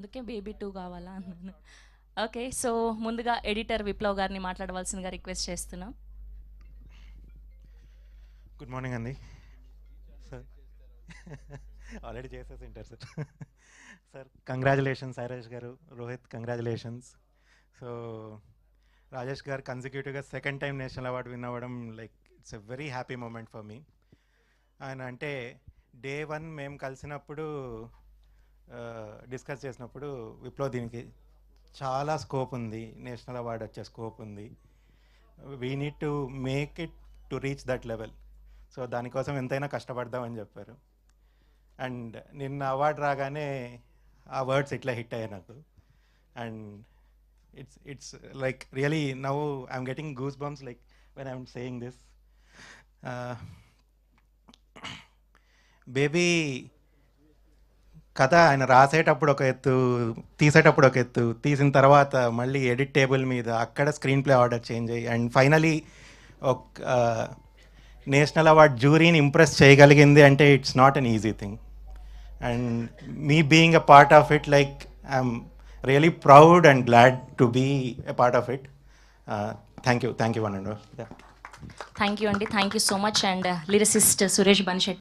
అందుకే బేబీ 2 కావాలా అన్నాను. ఓకే. సో, ముందుగా ఎడిటర్ విప్లవ్ గారిని మాట్లాడవలసిందిగా రిక్వెస్ట్ చేస్తున్నాం. గుడ్ మార్నింగ్ అండి సార్. ఆల్రెడీ చేసేసి ఉంటారు సార్. సార్ కంగ్రాచులేషన్స్ సాయిరాజ్ గారు, రోహిత్ కంగ్రాచులేషన్స్. సో రాజేష్ గారు కన్సిక్యూటివ్గా second time national award win అవ్వడం like it's a very happy moment for me. ఆయన అంటే డే 1 మేము కలిసినప్పుడు డిస్కస్ చేసినప్పుడు విప్లవ్ దీనికి చాలా స్కోప్ ఉంది, నేషనల్ అవార్డు వచ్చే స్కోప్ ఉంది, we need to make it to reach that level. So దానికోసం ఎంతైనా కష్టపడదామని చెప్పారు. అండ్ నిన్న అవార్డు రాగానే ఆ వర్డ్స్ ఇట్లా హిట్ అయ్యాయి నాకు. And it's like really now I'm getting goose bumps like when I'm saying this. Baby కథ ఆయన రాసేటప్పుడు ఒక ఎత్తు, తీసేటప్పుడు ఒక ఎత్తు, తీసిన తర్వాత మళ్ళీ ఎడిట్ టేబుల్ మీద అక్కడ స్క్రీన్ ప్లే ఆర్డర్ చేంజ్ అయ్యి అండ్ ఫైనలీ ఒక నేషనల్ అవార్డ్ జ్యూరీని ఇంప్రెస్ చేయగలిగింది అంటే it's not an easy thing. And me being a part of it, like I'm really proud and glad to be a part of it. Thank you one and all. Thank you అండి. Thank you so much. And lyricist Suresh బన్షెట్టి.